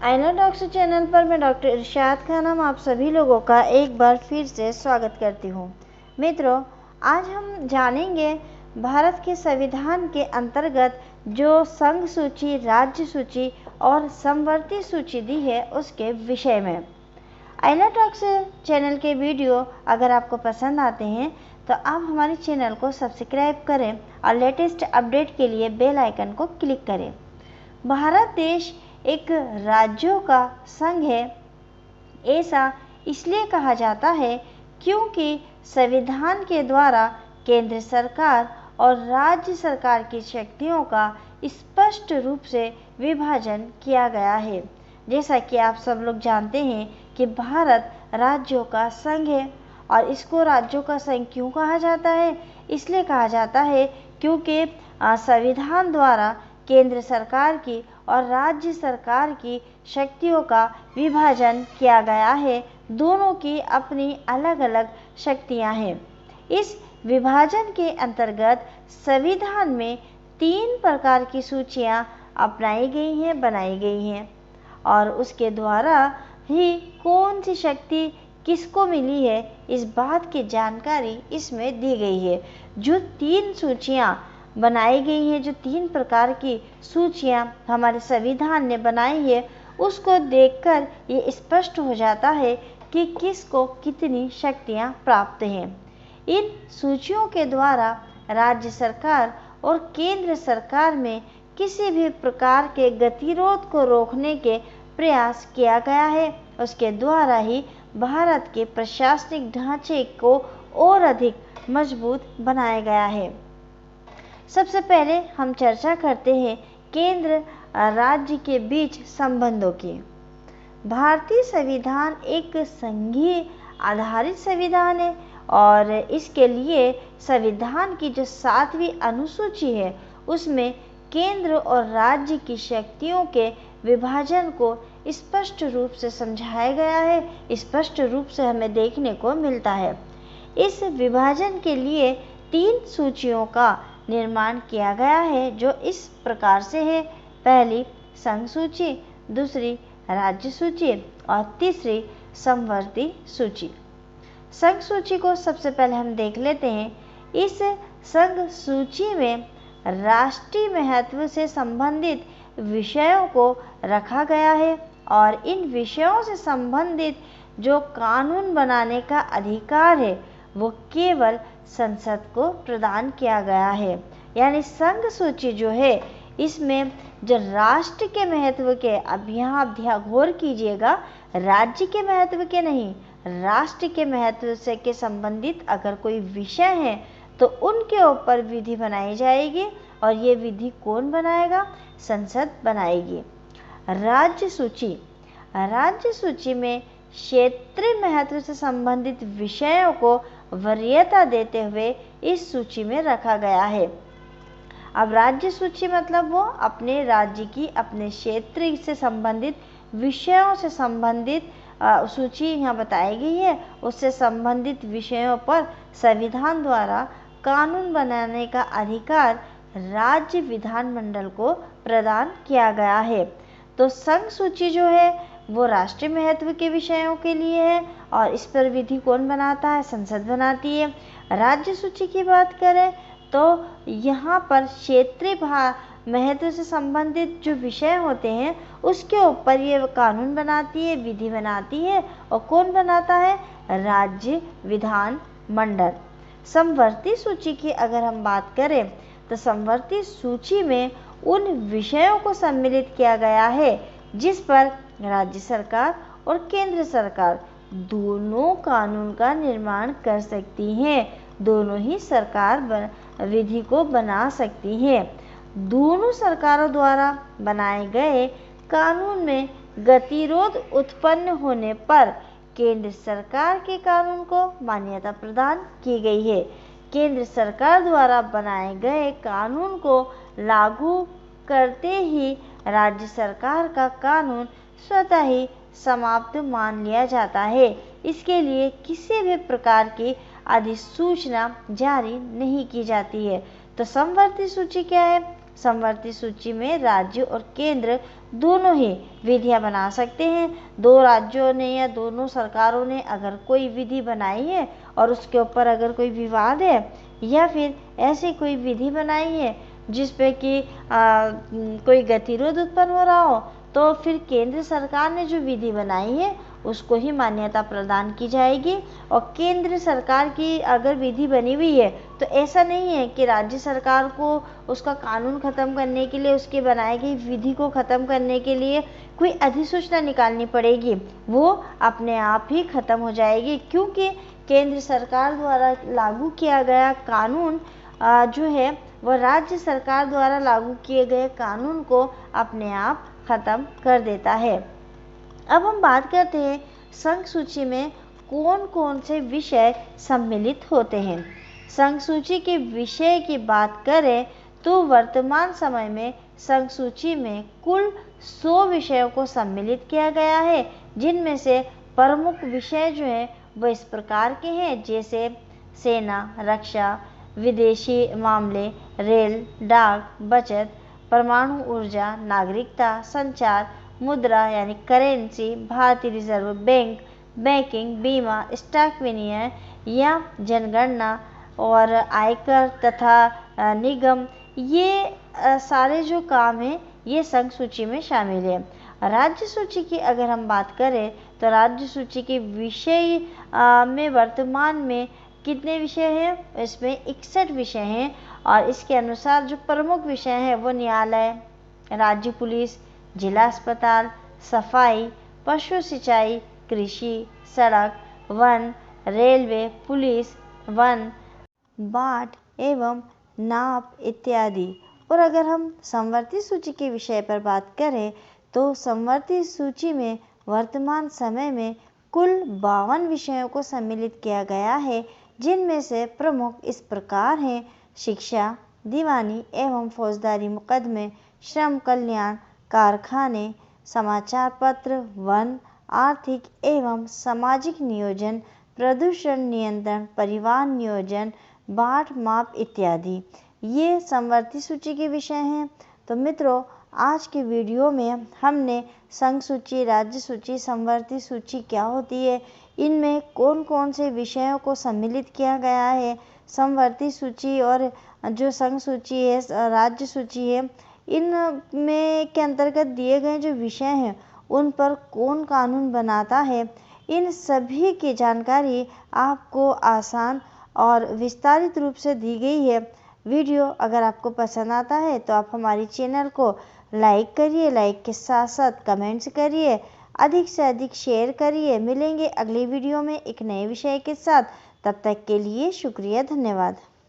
आइनोडॉक्स channel पर मैं doctor इरशाद खानम आप सभी लोगों का एक बार फिर से स्वागत करती हूँ। मित्रों, आज हम जानेंगे भारत के संविधान के अंतर्गत जो संघ सूची, राज्य सूची और समवर्ती सूची दी है उसके विषय में। आइनोडॉक्स चैनल के वीडियो अगर आपको पसंद आते हैं तो आप हमारे चैनल को सब्सक्राइब करें और लेटेस्ट अपडेट के लिए बेल आइकन को क्लिक करें। भारत देश एक राज्यों का संघ है। ऐसा इसलिए कहा जाता है क्योंकि संविधान के द्वारा केंद्र सरकार और राज्य सरकार की शक्तियों का स्पष्ट रूप से विभाजन किया गया है। जैसा कि आप सब लोग जानते हैं कि भारत राज्यों का संघ है और इसको राज्यों का संघ क्यों कहा जाता है? इसलिए कहा जाता है क्योंकि संविधान द्वारा केंद्र सरकार की और राज्य सरकार की शक्तियों का विभाजन किया गया है। दोनों की अपनी अलग अलग शक्तियां हैं। इस विभाजन के अंतर्गत संविधान में 3 प्रकार की सूचियां अपनाई गई हैं, बनाई गई हैं और उसके द्वारा ही कौन सी शक्ति किसको मिली है इस बात की जानकारी इसमें दी गई है। जो 3 सूचियां बनाई गई हैं, जो 3 प्रकार की सूचियां हमारे संविधान ने बनाई है, उसको देखकर ये स्पष्ट हो जाता है कि किसको कितनी शक्तियां प्राप्त हैं। इन सूचियों के द्वारा राज्य सरकार और केंद्र सरकार में किसी भी प्रकार के गतिरोध को रोकने के प्रयास किया गया है। उसके द्वारा ही भारत के प्रशासनिक ढांचे को और अधिक मजबूत बनाया गया है। सबसे पहले हम चर्चा करते हैं केंद्र राज्य के बीच संबंधों की। भारतीय संविधान एक संघीय आधारित संविधान है और इसके लिए संविधान की जो 7वीं अनुसूची है उसमें केंद्र और राज्य की शक्तियों के विभाजन को स्पष्ट रूप से समझाया गया है, स्पष्ट रूप से हमें देखने को मिलता है। इस विभाजन के लिए 3 सूचियों का निर्माण किया गया है जो इस प्रकार से है। पहली संघ सूची, दूसरी राज्य सूची और तीसरी समवर्ती सूची। संघ सूची को सबसे पहले हम देख लेते हैं। इस संघ सूची में राष्ट्रीय महत्व से संबंधित विषयों को रखा गया है और इन विषयों से संबंधित जो कानून बनाने का अधिकार है वो केवल संसद को प्रदान किया गया है। यानी संघ सूची जो है इसमें जो राष्ट्र के महत्व के, अब यहाँ आप गौर कीजिएगा, राज्य के महत्व के नहीं, राष्ट्र के महत्व से के संबंधित अगर कोई विषय है तो उनके ऊपर विधि बनाई जाएगी और ये विधि कौन बनाएगा? संसद बनाएगी। राज्य सूची, राज्य सूची में क्षेत्रीय महत्व से संबंधित विषयों को वरीयता देते हुए इस सूची में रखा गया है। अब राज्य सूची मतलब वो अपने राज्य की, अपने क्षेत्र से संबंधित विषयों से संबंधित सूची यहाँ बताई गई है। उससे संबंधित विषयों पर संविधान द्वारा कानून बनाने का अधिकार राज्य विधानमंडल को प्रदान किया गया है। तो संघ सूची जो है वो राष्ट्रीय महत्व के विषयों के लिए है और इस पर विधि कौन बनाता है? संसद बनाती है। राज्य सूची की बात करें तो यहाँ पर क्षेत्रीय महत्व से संबंधित जो विषय होते हैं उसके ऊपर ये कानून बनाती है, विधि बनाती है और कौन बनाता है? राज्य विधानमंडल। समवर्ती सूची की अगर हम बात करें तो समवर्ती सूची में उन विषयों को सम्मिलित किया गया है जिस पर राज्य सरकार और केंद्र सरकार दोनों कानून का निर्माण कर सकती हैं। दोनों ही सरकार विधि को बना सकती हैं। दोनों सरकारों द्वारा बनाए गए कानून में गतिरोध उत्पन्न होने पर केंद्र सरकार के कानून को मान्यता प्रदान की गई है। केंद्र सरकार द्वारा बनाए गए कानून को लागू करते ही राज्य सरकार का कानून स्वतः ही समाप्त मान लिया जाता है। इसके लिए किसी भी प्रकार की अधिसूचना जारी नहीं की जाती है। तो समवर्ती सूची क्या है? समवर्ती सूची में राज्य और केंद्र दोनों ही विधियां बना सकते हैं। दो राज्यों ने या दोनों सरकारों ने अगर कोई विधि बनाई है और उसके ऊपर अगर कोई विवाद है या फिर ऐसी कोई विधि बनाई है जिस पे कि कोई गतिरोध उत्पन्न हो रहा हो, तो फिर केंद्र सरकार ने जो विधि बनाई है उसको ही मान्यता प्रदान की जाएगी। और केंद्र सरकार की अगर विधि बनी हुई है तो ऐसा नहीं है कि राज्य सरकार को उसका कानून खत्म करने के लिए, उसके बनाई गई विधि को खत्म करने के लिए कोई अधिसूचना निकालनी पड़ेगी, वो अपने आप ही खत्म हो जाएगी, क्योंकि केंद्र सरकार द्वारा लागू किया गया कानून जो है वह राज्य सरकार द्वारा लागू किए गए कानून को अपने आप खत्म कर देता है। अब हम बात करते हैं संघ सूची में कौन कौन से विषय सम्मिलित होते हैं। संघ सूची के विषय की बात करें तो वर्तमान समय में संघ सूची में कुल 100 विषयों को सम्मिलित किया गया है, जिनमें से प्रमुख विषय जो है वो इस प्रकार के हैं, जैसे सेना, रक्षा, विदेशी मामले, रेल, डाक, बचत, परमाणु ऊर्जा, नागरिकता, संचार, मुद्रा यानी करेंसी, भारतीय रिजर्व बैंक, बैंकिंग, बीमा, स्टॉक विनिमय या जनगणना और आयकर तथा निगम, ये सारे जो काम हैं ये संघ सूची में शामिल है। राज्य सूची की अगर हम बात करें तो राज्य सूची के विषय में वर्तमान में कितने विषय हैं? इसमें 61 विषय हैं और इसके अनुसार जो प्रमुख विषय हैं वो न्यायालय, राज्य पुलिस, जिला अस्पताल, सफाई, पशु सिंचाई, कृषि, सड़क, वन, रेलवे, पुलिस, वन, बाट एवं नाप इत्यादि। और अगर हम समवर्ती सूची के विषय पर बात करें तो समवर्ती सूची में वर्तमान समय में कुल 52 विषयों को सम्मिलित किया गया है, जिनमें से प्रमुख इस प्रकार हैं: शिक्षा, दीवानी एवं फौजदारी मुकदमे, श्रम कल्याण, कारखाने, समाचार पत्र, वन, आर्थिक एवं सामाजिक नियोजन, प्रदूषण नियंत्रण, परिवार नियोजन, बाट माप इत्यादि। ये समवर्ती सूची के विषय हैं। तो मित्रों, आज के वीडियो में हमने संघ सूची, राज्य सूची, समवर्ती सूची क्या होती है, इनमें कौन कौन से विषयों को सम्मिलित किया गया है, समवर्ती सूची और जो संघ सूची है, राज्य सूची है, इनमें के अंतर्गत दिए गए जो विषय हैं उन पर कौन कानून बनाता है, इन सभी की जानकारी आपको आसान और विस्तारित रूप से दी गई है। वीडियो अगर आपको पसंद आता है तो आप हमारी चैनल को लाइक करिए, लाइक के साथ साथ कमेंट्स करिए, अधिक से अधिक शेयर करिए। मिलेंगे अगली वीडियो में एक नए विषय के साथ, तब तक के लिए शुक्रिया, धन्यवाद।